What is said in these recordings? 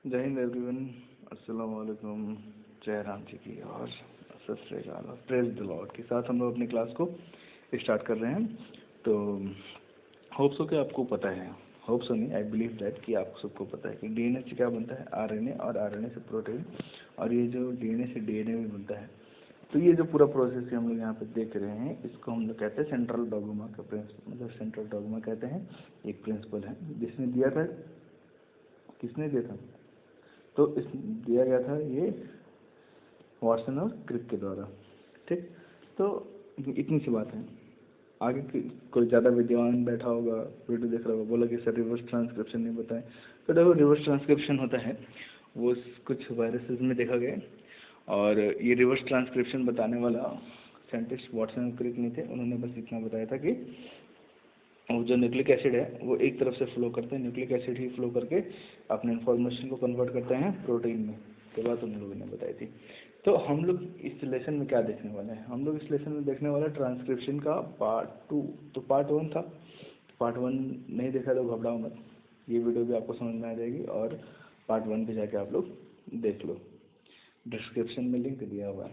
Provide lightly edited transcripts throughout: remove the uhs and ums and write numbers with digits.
जय हिंद एवरीवन। अस्सलाम वालेकुम। जय राम जी की और सत श्री अकाल और प्रेज द लॉर्ड के साथ हम लोग अपनी क्लास को स्टार्ट कर रहे हैं। तो होप सो कि आपको पता है, होप सो नहीं, आई बिलीव दैट कि आप सबको पता है कि डीएनए से क्या बनता है, आरएनए, और आरएनए से प्रोटीन, और ये जो डीएनए से डीएनए भी बनता है। तो ये जो पूरा प्रोसेस हम लोग यहाँ पे देख रहे हैं, इसको हम लोग कहते हैं सेंट्रल डॉगमा का प्रिंसिपल, मतलब सेंट्रल डॉगमा कहते हैं। एक प्रिंसिपल है जिसने दिया था, किसने दिया था? तो इस दिया गया था ये वाटसन और क्रिक के द्वारा। ठीक, तो इतनी सी बात है। आगे कोई ज़्यादा विद्वान बैठा होगा, वीडियो देख रहा होगा, बोला कि सर रिवर्स ट्रांसक्रिप्शन नहीं बताएं। तो देखो, रिवर्स ट्रांसक्रिप्शन होता है वो कुछ वायरसेस में देखा गया, और ये रिवर्स ट्रांसक्रिप्शन बताने वाला साइंटिस्ट वाटसन और क्रिक नहीं थे। उन्होंने बस इतना बताया था कि वो जो न्यूक्लिक एसिड है वो एक तरफ से फ्लो करते हैं, न्यूक्लिक एसिड ही फ्लो करके अपने इन्फॉर्मेशन को कन्वर्ट करते हैं प्रोटीन में। तो बात उन लोगों ने बताई थी। तो हम लोग इस लेसन में क्या देखने वाले हैं? हम लोग इस लेसन में देखने वाले हैं ट्रांसक्रिप्शन का पार्ट 2। तो पार्ट 1 था, पार्ट 1 नहीं देखा तो घबराओ मत, ये वीडियो भी आपको समझ में आ जाएगी, और पार्ट 1 पे जाके आप लोग देख लो, डिस्क्रिप्शन में लिंक दिया हुआ है।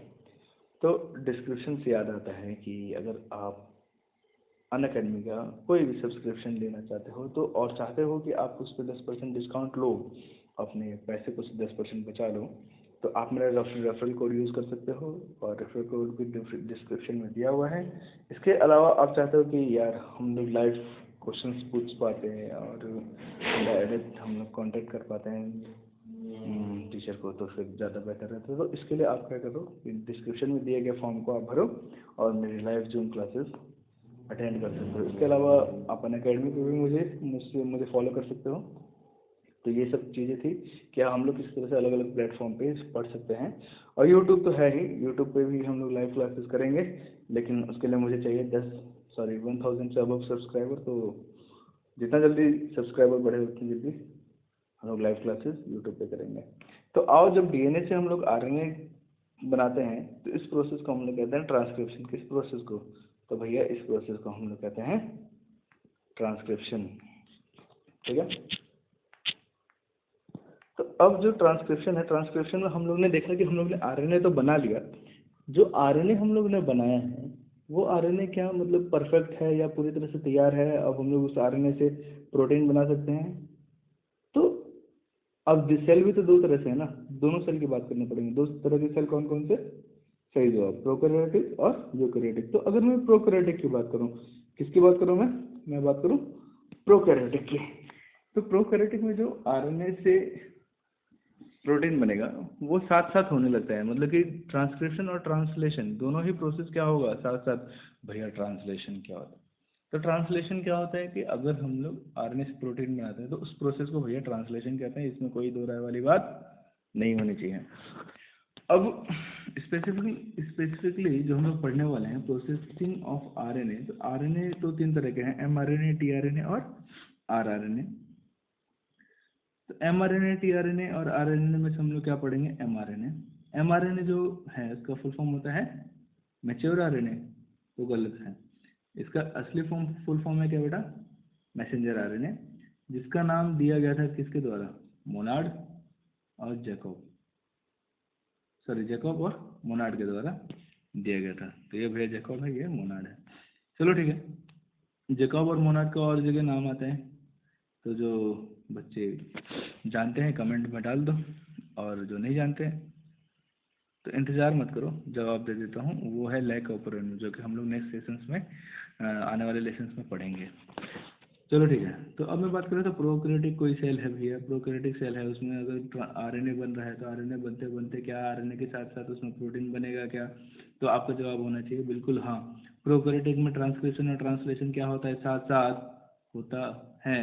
तो डिस्क्रिप्शन से याद आता है कि अगर आप अनअकैडमी का कोई भी सब्सक्रिप्शन लेना चाहते हो तो, और चाहते हो कि आप उस पर 10% डिस्काउंट लो, अपने पैसे को 10% बचा लो, तो आप मेरा रेफरल कोड यूज़ कर सकते हो, और रेफरल कोड भी डिस्क्रिप्शन में दिया हुआ है। इसके अलावा आप चाहते हो कि यार हम लोग लाइव क्वेश्चंस पूछ पाते हैं और डायरेक्ट हम लोग कांटेक्ट कर पाते हैं टीचर को, तो फिर ज़्यादा बेहतर रहता है। तो इसके लिए आप क्या करो, डिस्क्रिप्शन में दिए गए फॉर्म को आप भरो और मेरी लाइव जूम क्लासेस अटेंड कर सकते हो। इसके अलावा आप अनअकैडमी पे भी मुझे फॉलो कर सकते हो। तो ये सब चीज़ें थी कि हम लोग किस तरह से अलग अलग प्लेटफॉर्म पे पढ़ सकते हैं। और यूट्यूब तो है ही, यूट्यूब पे भी हम लोग लाइव क्लासेस करेंगे, लेकिन उसके लिए मुझे चाहिए 1000 से अबव सब्सक्राइबर। तो जितना जल्दी सब्सक्राइबर बढ़े उतनी जल्दी हम लोग लाइव क्लासेस यूट्यूब पे करेंगे। तो आओ, जब डीएनए से हम लोग आरएनए बनाते हैं तो इस प्रोसेस को हम लोग कहते हैं ट्रांसक्रिप्शन। किस प्रोसेस को? तो भैया इस प्रोसेस को हम लोग कहते हैं ट्रांसक्रिप्शन। ठीक है। तो अब जो ट्रांसक्रिप्शन है, ट्रांसक्रिप्शन में हम लोग ने देखा कि हम लोग ने आरएनए तो बना लिया। जो आरएनए हम लोग ने बनाया है वो आरएनए क्या मतलब परफेक्ट है या पूरी तरह से तैयार है? अब हम लोग उस आरएनए से प्रोटीन बना सकते हैं। तो अब सेल भी तो दो तरह से है ना, दोनों सेल की बात करनी पड़ेगी। दो तरह के सेल कौन कौन से? सही जवाब, प्रोकैरियोटिक और यूकैरियोटिक। तो अगर मैं प्रोकैरियोटिक की बात करूं, किसकी बात करूं मैं बात करूं प्रोकैरियोटिक की। तो प्रोकैरियोटिक में जो आरएनए से प्रोटीन बनेगा वो साथ साथ होने लगता है, मतलब कि ट्रांसक्रिप्शन और ट्रांसलेशन दोनों ही प्रोसेस क्या होगा साथ साथ। भैया ट्रांसलेशन क्या होता है? तो ट्रांसलेशन क्या होता है कि अगर हम लोग आरएनए से प्रोटीन बनाते हैं तो उस प्रोसेस को भैया ट्रांसलेशन कहते हैं। इसमें कोई दो राय वाली बात नहीं होनी चाहिए। अब स्पेसिफिकली जो हम लोग पढ़ने वाले हैं प्रोसेसिंग ऑफ आरएनए, तो आरएनए तो तीन तरह के हैं, एमआरएनए, टीआरएनए और आरआरएनए। तो एमआरएनए, टीआरएनए और आरएनए में से हम लोग क्या पढ़ेंगे? एमआरएनए। एमआरएनए जो है इसका फुल फॉर्म होता है मैच्योर आरएनए, तो गलत है। इसका असली फुल फॉर्म है क्या बेटा? मैसेंजर आरएनए, जिसका नाम दिया गया था किसके द्वारा? मोनार्ड और जैकब, सॉरी जैकब और मोनार्ड के द्वारा दिया गया था। तो ये भैया जैकब है, ये मोनार्ड है। चलो ठीक है, जैकब और मोनार्ड का और जगह नाम आते हैं, तो जो बच्चे जानते हैं कमेंट में डाल दो, और जो नहीं जानते हैं तो इंतज़ार मत करो, जवाब दे देता हूँ। वो है लैक ऑपरेंड, जो कि हम लोग नेक्स्ट सेशंस में आने वाले लेसन्स में पढ़ेंगे। चलो ठीक है। तो अब मैं बात करें तो प्रोकैरियोटिक कोई सेल है भैया, प्रोकैरियोटिक सेल है, उसमें अगर आरएनए बन रहा है तो आरएनए बनते बनते क्या आरएनए के साथ साथ उसमें प्रोटीन बनेगा क्या? तो आपका जवाब होना चाहिए बिल्कुल हाँ। प्रोकैरियोटिक में ट्रांसक्रिप्शन और ट्रांसलेशन क्या होता है? साथ साथ होता है।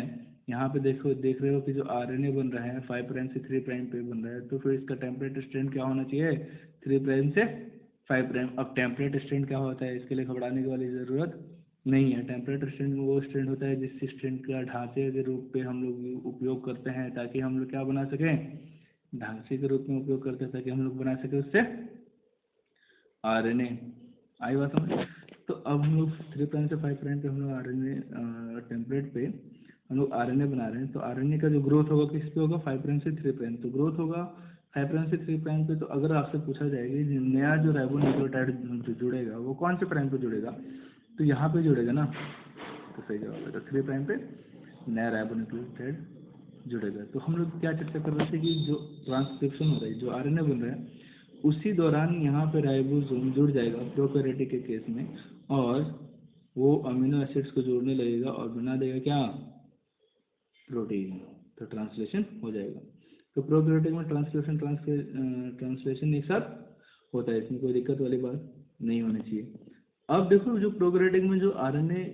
यहाँ पे देख रहे हो कि जो आरएनए बन रहा है 5 प्राइम से 3 प्राइम पे बन रहा है, तो फिर इसका टेम्पलेट स्ट्रैंड क्या होना चाहिए? 3 प्राइम से 5 प्राइम। अब टेम्पलेट स्ट्रैंड क्या होता है, इसके लिए घबराने की वाली ज़रूरत नहीं है। टेम्पलेट स्ट्रैंड वो स्ट्रैंड होता है जिस स्ट्रैंड का ढांचे के रूप पे हम लोग उपयोग करते हैं, ताकि हम लोग क्या बना सकें? ढांचे के रूप में उपयोग करते हैं ताकि हम लोग बना सकें उससे आरएनए। आई बात समझ? तो अब हम लोग 3 प्राइम से 5 प्राइम पे हम लोग आरएनए टेम्पलेट पे हम लोग आरएनए बना रहे हैं, तो आरएनए का जो ग्रोथ होगा किस पे होगा, 5 प्राइम से 3 प्राइम, तो ग्रोथ होगा 5 प्राइम से 3 प्राइम पे। तो अगर आपसे पूछा जाएगा कि नया जो राइबोन्यूक्लियोटाइड जुड़ेगा वो कौन से प्राइम पे जुड़ेगा, तो यहाँ पे जुड़ेगा ना, तो सही जवाब है, तो 3 प्राइम पे नया राइबोन्यूक्लियोटाइड जुड़ेगा। तो हम लोग क्या चर्चा कर रहे थे कि जो ट्रांसक्रिप्शन हो रहा है, जो आरएनए बन रहा है, उसी दौरान यहाँ पे राइबोसोम जुड़ जाएगा प्रोकैरियोटिक के केस में, और वो अमीनो एसिड्स को जोड़ने लगेगा और बना देगा क्या, प्रोटीन। तो ट्रांसलेशन हो जाएगा। तो प्रोकैरियोटिक में ट्रांसलेशन एक साथ होता है, इसमें कोई दिक्कत वाली बात नहीं होनी चाहिए। अब देखो जो प्रोकैरियोटिक में जो आरएनए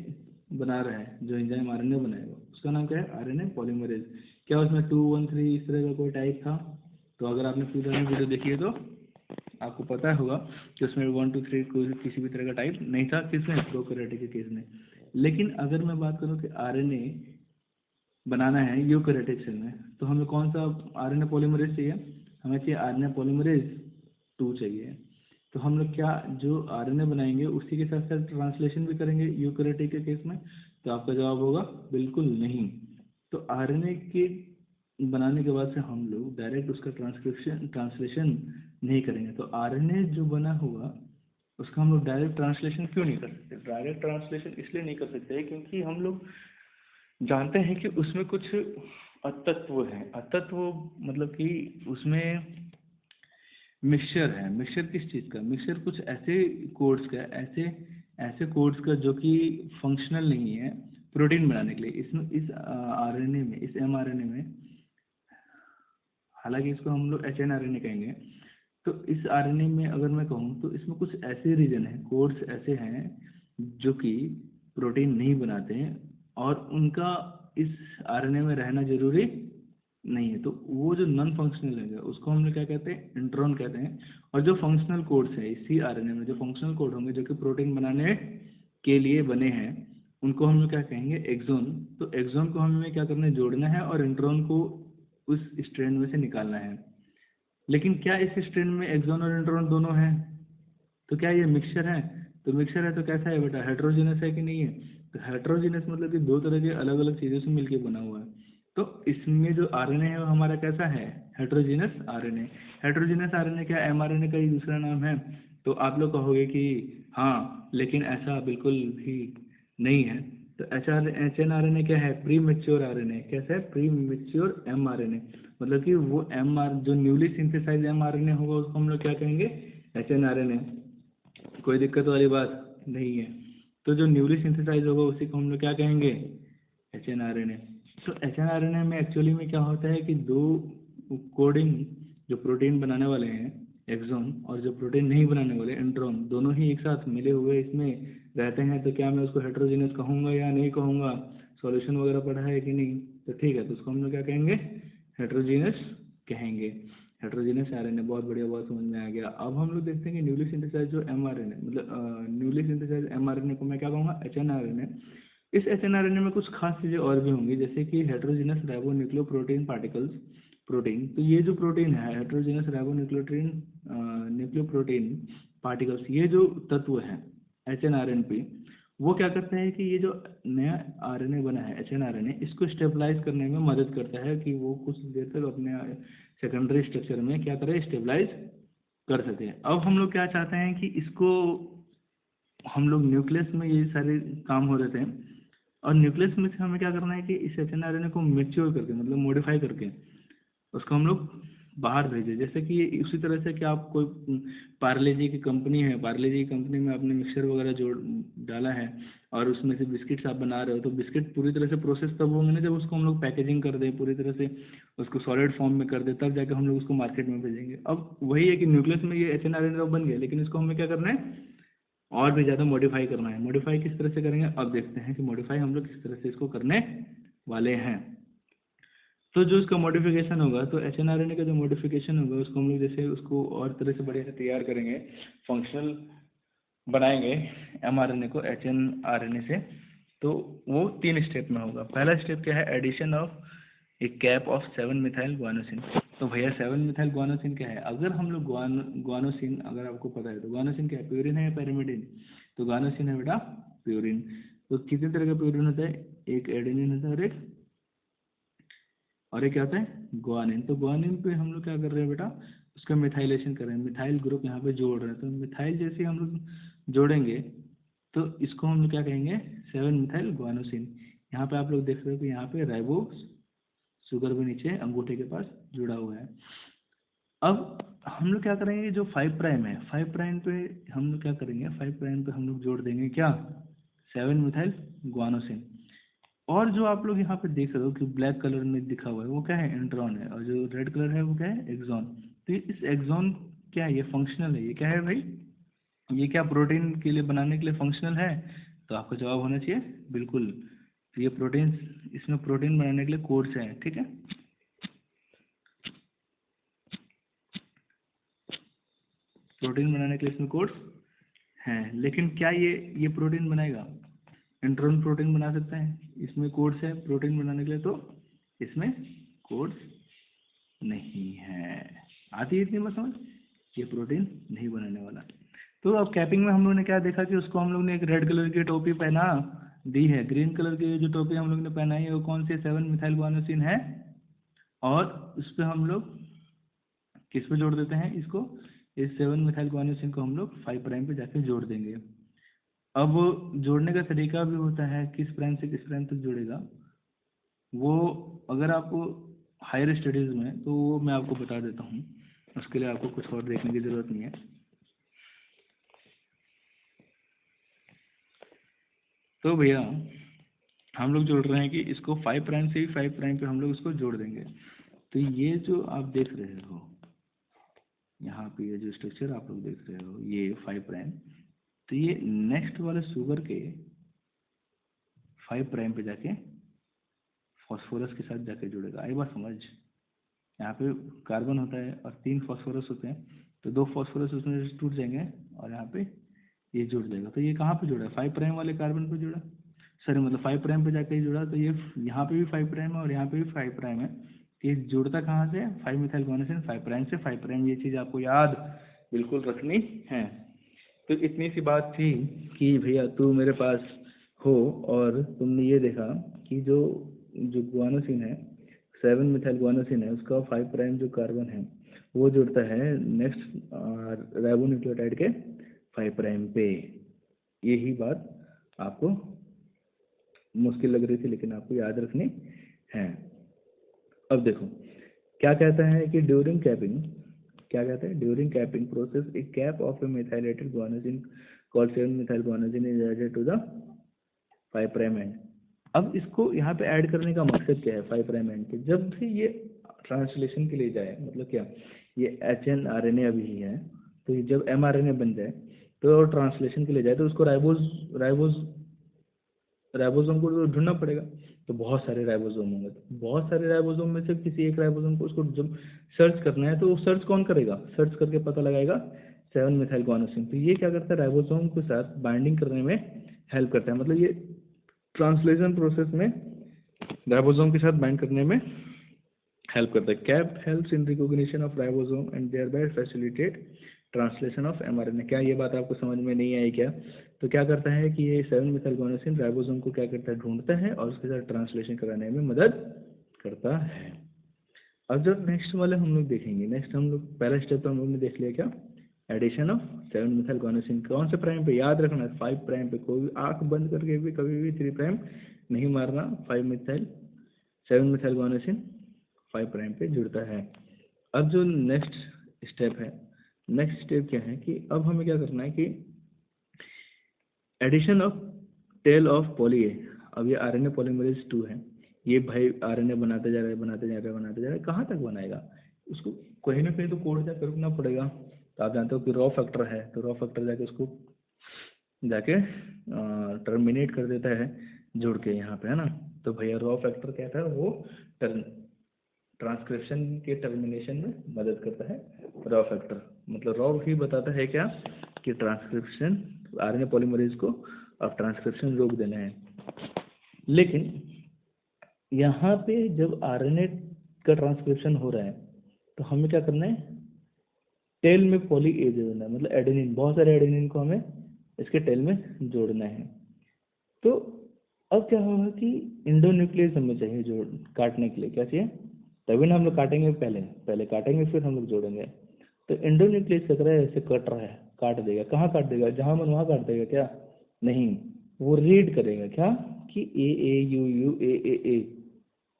बना रहा है, जो एंजाइम आरएनए बनाएगा, उसका नाम क्या है, आरएनए पॉलीमरेज। क्या उसमें 2, 1, 3 इस तरह का कोई टाइप था? तो अगर आपने पूरा वीडियो देखी है तो आपको पता होगा कि उसमें 1, 2, 3 कोई किसी भी तरह का टाइप नहीं था, किसमें, प्रोकैरियोटिक के केस में। लेकिन अगर मैं बात करूँ कि आरएनए बनाना है यूकैरियोटिक सेल में, तो हमें कौन सा आरएनए पॉलीमरेज चाहिए, हमें चाहिए आरएनए पॉलीमरेज 2 चाहिए। तो हम लोग क्या जो आरएनए बनाएंगे उसी के साथ साथ ट्रांसलेशन भी करेंगे यूकैरियोटिक के केस में, तो आपका जवाब होगा बिल्कुल नहीं। तो आरएनए के बनाने के बाद से हम लोग डायरेक्ट उसका ट्रांसलेशन नहीं करेंगे। तो आरएनए जो बना होगा उसका हम लोग डायरेक्ट ट्रांसलेशन क्यों नहीं कर सकते, डायरेक्ट ट्रांसलेशन इसलिए नहीं कर सकते क्योंकि हम लोग जानते हैं कि उसमें कुछ अतत्व हैं। अतत्व मतलब कि उसमें मिक्सचर है। मिक्सचर किस चीज़ का, मिक्सचर कुछ ऐसे कोड्स का, ऐसे ऐसे कोड्स का जो कि फंक्शनल नहीं है प्रोटीन बनाने के लिए। इसमें इस आरएनए में, इस एमआरएनए में, हालांकि इसको हम लोग एचएनआरएनए कहेंगे, तो इस आरएनए में अगर मैं कहूँ तो इसमें कुछ ऐसे रीजन हैं, कोड्स ऐसे हैं जो कि प्रोटीन नहीं बनाते हैं और उनका इस आरएनए में रहना जरूरी नहीं है। तो वो जो नॉन फंक्शनल है उसको हम लोग क्या कहते हैं, इंट्रॉन कहते हैं। और जो फंक्शनल कोड्स हैं इसी आरएनए में, जो फंक्शनल कोड होंगे जो कि प्रोटीन बनाने के लिए बने हैं, उनको हम लोग क्या कहेंगे, एक्सोन। तो एक्सोन को हमें क्या करना है, जोड़ना है, और इंट्रॉन को उस स्ट्रैंड में से निकालना है। लेकिन क्या इस स्ट्रैंड में एक्सोन और इंट्रॉन दोनों हैं? तो क्या ये मिक्सचर है? तो मिक्सचर है तो कैसा है बेटा, हेट्रोजीनस है कि नहीं है? तो हेट्रोजीनस मतलब कि दो तरह के अलग अलग चीज़ों से मिलकर बना हुआ है। तो इसमें जो आरएनए है वो हमारा कैसा है, हेट्रोजीनस आरएनए। हेट्रोजीनस आरएनए क्या एमआरएनए का ही दूसरा नाम है? तो आप लोग कहोगे कि हाँ, लेकिन ऐसा बिल्कुल भी नहीं है। तो एचएनआरएनए क्या है, प्री मेच्योर आरएनए। कैसा है, प्री मेच्योर एमआरएनए। मतलब कि वो एमआर जो न्यूली सिंथेसाइज एमआरएनए होगा उसको हम लोग क्या कहेंगे, एचएनआरएनए। कोई दिक्कत वाली बात नहीं है। तो जो न्यूली सिंथेसाइज होगा उसी को हम लोग क्या कहेंगे, एचएनआरएनए। तो एचएनआरएनए में एक्चुअली में क्या होता है कि दो कोडिंग, जो प्रोटीन बनाने वाले हैं एक्सोन, और जो प्रोटीन नहीं बनाने वाले इंट्रॉन, दोनों ही एक साथ मिले हुए इसमें रहते हैं। तो क्या मैं उसको हेट्रोजीनस कहूँगा या नहीं कहूँगा, सॉल्यूशन वगैरह पढ़ा है कि नहीं? तो ठीक है, तो उसको हम लोग क्या कहेंगे, हेट्रोजीनस कहेंगे। हेट्रोजीनस आरएनए, बहुत बढ़िया, बहुत समझ में आ गया। अब हम लोग देखते हैं कि न्यूली सिंथेसाइज जो एमआरएनए, मतलब न्यूली सिंथेसाइज एमआरएनए को मैं क्या कहूँगा, एचएनआरएनए। इस एचएनआरएनए में कुछ खास चीज़ें और भी होंगी, जैसे कि हेट्रोजीनस राइबोन्यूक्लियोप्रोटीन पार्टिकल्स, प्रोटीन। तो ये जो प्रोटीन है हेट्रोजीनस राइबोन्यूक्लियोप्रोटीन न्यूक्लियोप्रोटीन पार्टिकल्स, ये जो तत्व हैं एचएनआरएनए, वो क्या करते हैं कि ये जो नया आरएनए बना है एचएनआरएनए, इसको स्टेबलाइज करने में मदद करता है कि वो कुछ देर तक अपने सेकेंडरी स्ट्रक्चर में क्या करें, स्टेबलाइज कर सके। अब हम लोग क्या चाहते हैं कि इसको हम लोग न्यूक्लियस में ये सारे काम हो रहे थे, और न्यूक्लियस में से हमें क्या करना है कि इस एचएनआरएनए को मेच्योर करके, मतलब मॉडिफाई करके उसको हम लोग बाहर भेजें। जैसे कि उसी तरह से कि आप कोई पार्ले जी की कंपनी है, पार्ले जी की कंपनी में आपने मिक्सचर वगैरह जोड़ डाला है और उसमें से बिस्किट्स आप बना रहे हो, तो बिस्किट पूरी तरह से प्रोसेस तब होंगे ना जब उसको हम लोग पैकेजिंग कर दें, पूरी तरह से उसको सॉलिड फॉर्म में कर दें, तब जाकर हम लोग उसको मार्केट में भेजेंगे। अब वही है कि न्यूक्लियस में ये एचएनआरएनए बन गया, लेकिन इसको हमें क्या करना है, और भी ज़्यादा मॉडिफाई करना है। मॉडिफाई किस तरह से करेंगे, अब देखते हैं कि मॉडिफाई हम लोग किस तरह से इसको करने वाले हैं। तो जो इसका मॉडिफिकेशन होगा, तो एचएनआरएनए का जो मॉडिफिकेशन होगा उसको हम लोग जैसे उसको और तरह से बढ़िया से तैयार करेंगे, फंक्शनल बनाएंगे एमआरएनए को एचएनआरएनए से। तो वो 3 स्टेप में होगा। पहला स्टेप क्या है, addition of a cap of 7 methyl guanosine. तो भैया 7 मिथाइल ग्वानोसिन क्या है, अगर हम लोग ग्वानोसिन, अगर आपको पता है तो ग्वानोसिन क्या है, प्यूरिन है या पैरामिडिन? तो ग्वानोसिन है बेटा प्यूरिन। तो कितने तरह का प्यूरिन होता है, एक एडेनिन होता है और एक और ये क्या होता है ग्वानिन। तो ग्वानिन पे हम लोग क्या कर रहे हैं बेटा, उसका मिथाइलेशन कर रहे हैं, मिथाइल ग्रुप यहाँ पे जोड़ रहे हैं। तो मिथाइल जैसे हम लोग जोड़ेंगे तो इसको हम लोग क्या कहेंगे 7 मिथाइल ग्वानोसिन। यहाँ पे आप लोग देख रहे हो कि यहाँ पे राइबो शुगर भी नीचे अंगूठे के पास जुड़ा हुआ है। अब हम लोग क्या करेंगे, जो 5 प्राइम है 5 प्राइम पे हम लोग क्या करेंगे, 5 प्राइम पे हम लोग जोड़ देंगे क्या 7 मिथाइल ग्वानोसिन। और जो आप लोग यहाँ पे देख रहे हो कि ब्लैक कलर में दिखा हुआ है वो क्या है इंट्रॉन है, और जो रेड कलर है वो क्या है एक्सॉन। तो इस एक्सॉन क्या है, ये फंक्शनल है, ये क्या है भाई, ये क्या प्रोटीन के लिए बनाने के लिए फंक्शनल है। तो आपका जवाब होना चाहिए बिल्कुल। तो ये प्रोटीन, इसमें प्रोटीन बनाने के लिए कोड्स हैं, ठीक है। प्रोटीन बनाने के लिए इसमें कोड्स हैं, लेकिन क्या ये प्रोटीन बनाएगा, इंट्रॉन प्रोटीन बना सकते हैं, इसमें कोड्स है प्रोटीन बनाने के लिए, तो इसमें कोड्स नहीं है। आती है इतनी बात समझ, ये प्रोटीन नहीं बनाने वाला। तो अब कैपिंग में हम लोग ने क्या देखा कि उसको हम लोग ने एक रेड कलर की टोपी पहना दी है, ग्रीन कलर की जो टोपी हम लोग ने पहनाई है वो कौन सी 7 मिथाइल ग्वानोसिन है। और उस पर हम लोग किस पे जोड़ देते हैं इसको, इस 7 मिथाइल ग्वानोसिन को हम लोग 5 प्राइम पे जाके जोड़ देंगे। अब जोड़ने का तरीका भी होता है, किस प्राइम से किस प्राइम तक जोड़ेगा वो, अगर आप हायर स्टडीज़ में तो वो मैं आपको बता देता हूँ, उसके लिए आपको कुछ और देखने की ज़रूरत नहीं है। तो भैया हम लोग जोड़ रहे हैं कि इसको 5 प्राइम से ही 5 प्राइम पे हम लोग इसको जोड़ देंगे। तो ये जो आप देख रहे हो यहाँ पे, ये जो स्ट्रक्चर आप लोग देख रहे हो ये 5 प्राइम, तो ये नेक्स्ट वाले शुगर के 5 प्राइम पे जाके फॉस्फोरस के साथ जाके जुड़ेगा। आई बात समझ, यहाँ पे कार्बन होता है और 3 फॉस्फोरस होते हैं, तो 2 फॉस्फोरस उसमें से टूट जाएंगे और यहाँ पे ये जुड़ जाएगा। तो ये कहाँ पे जुड़ा है 5 प्राइम वाले कार्बन पे जुड़ा, सॉरी मतलब 5 प्राइम पे जाके ही जुड़ा। तो ये यहाँ पे भी 5 प्राइम है और यहाँ पे भी 5 प्राइम है। ये जुड़ता कहाँ से, 5 मिथाइल ग्वानोसिन 5 प्राइम से 5 प्राइम। ये चीज़ आपको याद बिल्कुल रखनी है। तो इतनी सी बात थी कि भैया तू मेरे पास हो और तुमने ये देखा कि जो जो ग्वानोसिन है 7 मिथाइल ग्वानोसिन है, उसका 5 प्राइम जो कार्बन है वो जुड़ता है नेक्स्ट राइबोन्यूक्लियोटाइड के 5 प्राइम पे। यही बात आपको मुश्किल लग रही थी लेकिन आपको याद रखनी है। अब देखो क्या कहता है कि ड्यूरिंग कैपिंग, क्या कहता है during capping process a cap of a methylated guanosine called 7 methyl guanosine is added to the 5 prime end. अब इसको यहाँ पे ऐड करने का मकसद क्या है 5 प्राइम एंड पे, जब भी ये ट्रांसलेशन के लिए जाए, मतलब क्या ये HNRNA अभी ही है, तो ये जब mRNA बन जाए तो ट्रांसलेशन के लिए जाए तो उसको राइबोसोम को ढूंढना पड़ेगा। तो बहुत सारे राइबोसोम होंगे, तो बहुत सारे राइबोसोम में से किसी एक राइबोसोम को उसको जब सर्च करना है तो वो सर्च कौन करेगा, सर्च करके पता लगाएगा 7 मिथाइल ग्वानोसिन। तो ये क्या करता है राइबोसोम के साथ बाइंडिंग करने में हेल्प करता है, मतलब ये ट्रांसलेशन प्रोसेस में राइबोसोम के साथ बाइंड करने में हेल्प करता है। Cap helps in recognition of ribosome and thereby facilitate translation of mRNA। क्या ये बात आपको समझ में नहीं आई क्या? तो क्या करता है कि ये 7 मिथाइल ग्वानोसिन राइबोसोम को क्या करता है ढूंढता है और उसके साथ ट्रांसलेशन कराने में मदद करता है। अब जब नेक्स्ट वाले हम लोग देखेंगे, नेक्स्ट हम लोग पहला स्टेप तो हम लोग ने देख लिया क्या, एडिशन ऑफ 7 मिथाइल ग्वानोसिन। कौन से प्राइम पे याद रखना है 5 प्राइम पे, कोई आंख बंद करके भी कभी भी 3 प्राइम नहीं मारना। 7 मिथाइल ग्वानोसिन 5 प्राइम पे जुड़ता है। अब जो नेक्स्ट स्टेप है, नेक्स्ट स्टेप क्या है कि अब हमें क्या करना है कि addition of tail of poly A. अब ये RNA पॉलीमरेज 2 है, ये भाई RNA बनाते जा रहा है बनाते जा रहा है बनाते जा रहा है, कहाँ तक बनाएगा, उसको कहीं ना कहीं तो कोड जाकर रुकना पड़ेगा। तो आप जानते हो कि रॉ फैक्टर है, तो रॉ फैक्टर जाके उसको जाके टर्मिनेट कर देता है जुड़ के यहाँ पे, है ना। तो भैया रॉ फैक्टर क्या था, वो ट्रांसक्रिप्शन के टर्मिनेशन में मदद करता है रॉ फैक्टर। मतलब रॉ ही बताता है क्या कि ट्रांसक्रिप्शन RNA पॉलीमरेज को अब ट्रांसक्रिप्शन रोक देना है। लेकिन यहाँ पे जब RNA का ट्रांसक्रिप्शन हो रहा है तो हमें क्या करना है, टेल में पॉली ए जोड़ना है, मतलब एडेनिन, बहुत सारे एडेनिन को हमें इसके टेल में जोड़ना है। तो अब क्या होगा कि इंडोन्यूक्लियस हमें चाहिए जोड़ काटने के लिए, क्या चाहिए तभी ना हम लोग काटेंगे, पहले पहले काटेंगे फिर हम लोग जोड़ेंगे। तो एंडोन्यूक्लियस क्या कर रहा है, ऐसे कट रहा है, काट देगा। कहाँ काट देगा, जहाँ मन वहाँ काट देगा क्या, नहीं, वो रीड करेगा क्या कि ए,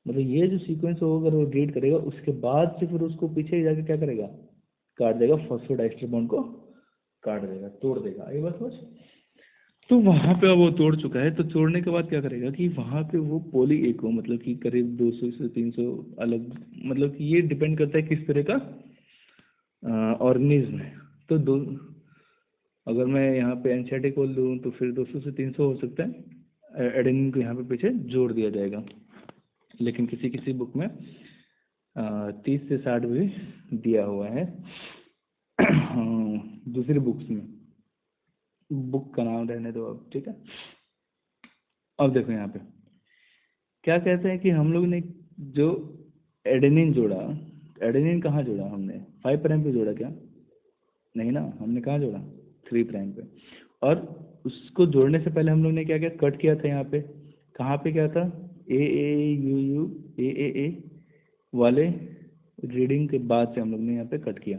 मतलब ये जो सीक्वेंस होगा अगर वो रीड करेगा, उसके बाद से फिर उसको पीछे जाके क्या करेगा, काट देगा, फॉस्फोडाइस्टर बॉन्ड को काट देगा, तोड़ देगा। ये बस बस। तो वहाँ पे अब वो तोड़ चुका है, तो तोड़ने के बाद क्या करेगा कि वहाँ पे वो पॉली ए को, मतलब कि करीब 200 से 300 अलग, मतलब कि ये डिपेंड करता है किस तरह का ऑर्गेनिज्म है। तो दो, अगर मैं यहाँ पे एनसीईआरटी खोल दूँ तो फिर 200 से 300 हो सकता है, एडेनिन को यहाँ पे पीछे जोड़ दिया जाएगा। लेकिन किसी किसी बुक में 30 से 60 भी दिया हुआ है। दूसरी बुक्स में, बुक का नाम रहने दो अब, ठीक है। अब देखो यहाँ पे क्या कहते हैं कि हम लोग ने जो एडेनिन जोड़ा, एडेनिन कहाँ जोड़ा हमने, 5 प्राइम पे जोड़ा क्या, नहीं ना, हमने कहाँ जोड़ा, 3 प्राइम पे। और उसको जोड़ने से पहले हम लोग ने क्या क्या कट किया था यहाँ पे, कहाँ पे क्या था, ए ए वाले रीडिंग के बाद से हम लोग ने यहाँ पे कट किया।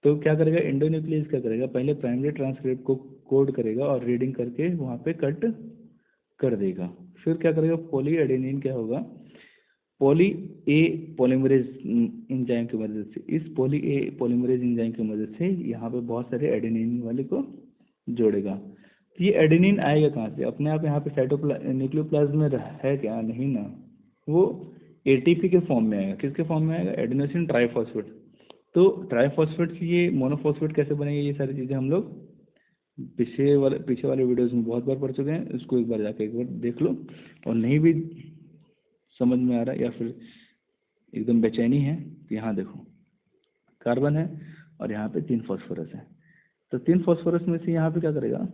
तो क्या करेगा एंडोन्यूक्लियस, क्या करेगा, पहले प्राइमरी ट्रांसक्रिप्ट को कोड करेगा और रीडिंग करके वहाँ पे कट कर देगा। फिर क्या करेगा, पॉली एडेनिन क्या होगा, पॉली ए पॉलीमरेज एंजाइम की मदद से, इस पॉली ए पॉलीमरेज एंजाइम की मदद से यहाँ पे बहुत सारे एडेनिन वाले को जोड़ेगा। तो ये एडेनिन आएगा कहाँ से, अपने आप यहाँ पे न्यूक्लियोप्लाज्म में है क्या, नहीं ना, वो एटीपी के फॉर्म में आएगा। किसके फॉर्म में आएगा, एडेनोसिन ट्राइफॉस्फेट। तो ट्राइफॉस्फेट से ये मोनोफॉस्फेट कैसे बनेंगे, ये सारी चीज़ें हम लोग पीछे वाले वीडियोस में बहुत बार पढ़ चुके हैं। उसको एक बार जाके एक बार देख लो, और नहीं भी समझ में आ रहा है या फिर एकदम बेचैनी है तो यहाँ देखो, कार्बन है और यहाँ पे 3 फॉस्फोरस है। तो 3 फॉस्फोरस में से यहाँ पे क्या करेगा,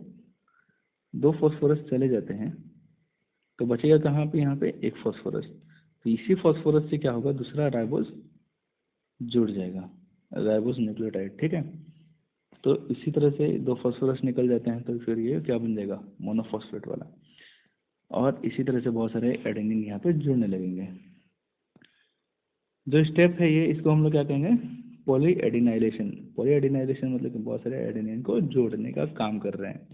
2 फॉस्फोरस चले जाते हैं, तो बचेगा कहाँ पे, यहाँ पे 1 फॉस्फोरस। तो इसी फॉस्फोरस से क्या होगा, दूसरा राइबोस जुड़ जाएगा, राइबोस न्यूक्लियोटाइड, ठीक है। तो इसी तरह से 2 फॉस्फोरस निकल जाते हैं, तो फिर ये क्या बन जाएगा, मोनोफॉस्फेट वाला। और इसी तरह से बहुत सारे एडेनिन यहाँ पे जुड़ने लगेंगे। जो स्टेप है ये, इसको हम लोग क्या कहेंगे, पॉली एडिनाइलेशन। पॉली एडिनाइलेशन मतलब कि बहुत सारे एडेनिन को जोड़ने का काम कर रहे हैं।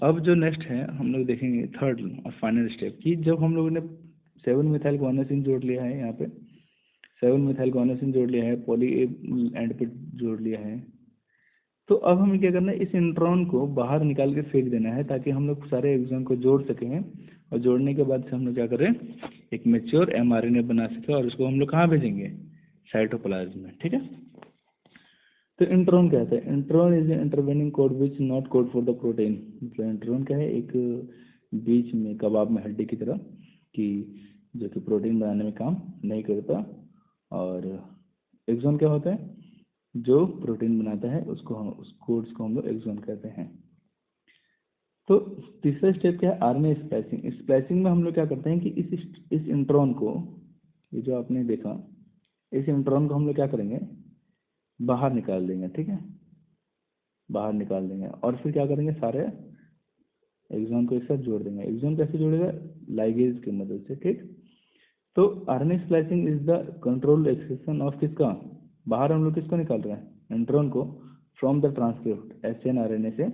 अब जो नेक्स्ट है हम लोग देखेंगे, थर्ड और फाइनल स्टेप, कि जब हम लोगों ने 7 मिथाइल गुआनोसिन जोड़ लिया है, यहाँ पे 7 मिथाइल गुआनोसिन जोड़ लिया है, पॉली एंड पे जोड़ लिया है, तो अब हमें क्या करना है, इस इंट्रॉन को बाहर निकाल के फेंक देना है, ताकि हम लोग सारे एक्सॉन को जोड़ सकें। और जोड़ने के बाद से हम लोग क्या करें, एक मेच्योर एमआरएनए बना सके, और उसको हम लोग कहाँ भेजेंगे, साइटोप्लाज्म में, ठीक है। तो इंट्रॉन क्या होता है, intron is intervening code which not code for the protein. तो इंट्रॉन क्या है, एक बीच में कबाब में हड्डी की तरह, कि जो कि प्रोटीन बनाने में काम नहीं करता। और एक्सॉन क्या होता है, जो प्रोटीन बनाता है, उसको हम, उस कोड्स को हम लोग एक्सॉन कहते हैं। तो तीसरा स्टेप क्या है, आरएनए स्प्लाइसिंग। स्प्लाइसिंग में हम लोग क्या करते हैं कि इस इंट्रॉन को, ये जो आपने देखा, इस इंट्रॉन को हम लोग क्या करेंगे, बाहर निकाल देंगे, ठीक है, बाहर निकाल देंगे। और फिर क्या करेंगे, सारे एक्सॉन को एक साथ जोड़ देंगे। एक्सॉन कैसे जोड़ेगा, लाइगेज की मदद से, ठीक। तो RNA splicing is the controlled excision of किसका, बाहर हम लोग किसको निकाल रहे हैं, इंट्रॉन को, from the transcript SN RNA से।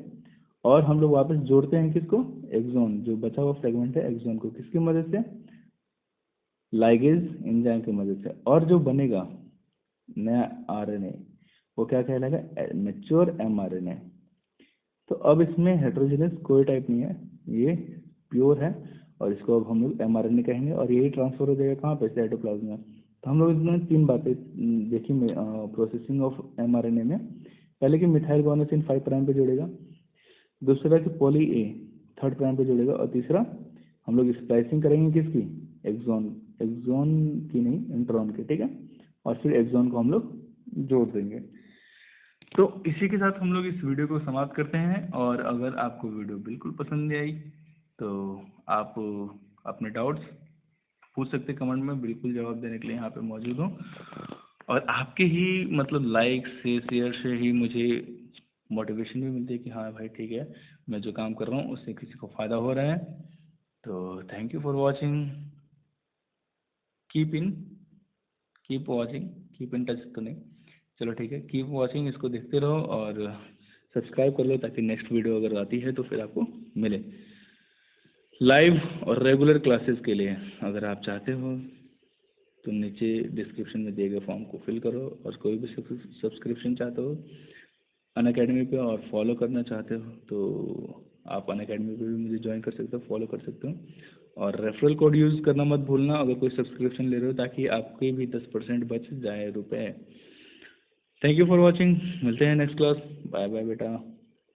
और हम लोग वापस जोड़ते हैं किसको, एक्सॉन, जो बचा हुआ फ्रेगमेंट है एक्सॉन को, किसकी मदद से, लाइगेज एंजाइम की मदद से। और जो बनेगा नया आरएनए, वो क्या कहलाएगा, मैच्योर एमआरएनए। तो अब इसमें हेट्रोजेनस कोई टाइप नहीं है, ये प्योर है, और इसको अब हम लोग एमआरएनए कहेंगे, और यही ट्रांसफर हो जाएगा कहाँ पे, साइटोप्लाज्म में। तो हम लोग इसमें 3 बातें देखी प्रोसेसिंग ऑफ एमआरएनए में। पहले कि मिथाइल गुआनोसिन 5 प्राइम पे जुड़ेगा, दूसरा कि पॉली ए 3rd प्राइम पे जुड़ेगा, और तीसरा हम लोग स्प्लाइसिंग करेंगे किसकी, एक्सॉन, एक्सॉन की नहीं, इंट्रॉन की, ठीक है। और फिर एक्सॉन को हम लोग जोड़ देंगे। तो इसी के साथ हम लोग इस वीडियो को समाप्त करते हैं। और अगर आपको वीडियो बिल्कुल पसंद नहीं आई तो आप अपने डाउट्स पूछ सकते कमेंट में, बिल्कुल जवाब देने के लिए यहाँ पे मौजूद हूँ। और आपके ही मतलब लाइक से, शेयर से ही मुझे मोटिवेशन भी मिलती है कि हाँ भाई ठीक है, मैं जो काम कर रहा हूँ उससे किसी को फ़ायदा हो रहा है। तो thank you for watching, keep in keep watching, keep in touch तो नहीं, चलो ठीक है, कीप वॉचिंग, इसको देखते रहो और सब्सक्राइब कर लो ताकि नेक्स्ट वीडियो अगर आती है तो फिर आपको मिले लाइव और रेगुलर क्लासेस के लिए। अगर आप चाहते हो तो नीचे डिस्क्रिप्शन में दिए गए फॉर्म को फिल करो, और कोई भी सब्सक्रिप्शन चाहते हो अनअकैडमी पे और फॉलो करना चाहते हो तो आप अनअकैडमी पे भी मुझे ज्वाइन कर सकते हो, फॉलो कर सकते हो। और रेफरल कोड यूज़ करना मत भूलना अगर कोई सब्सक्रिप्शन ले रहे हो, ताकि आपके भी 10% बच जाए रुपए। थैंक यू फॉर वॉचिंग, मिलते हैं नेक्स्ट क्लास, बाय बाय बेटा।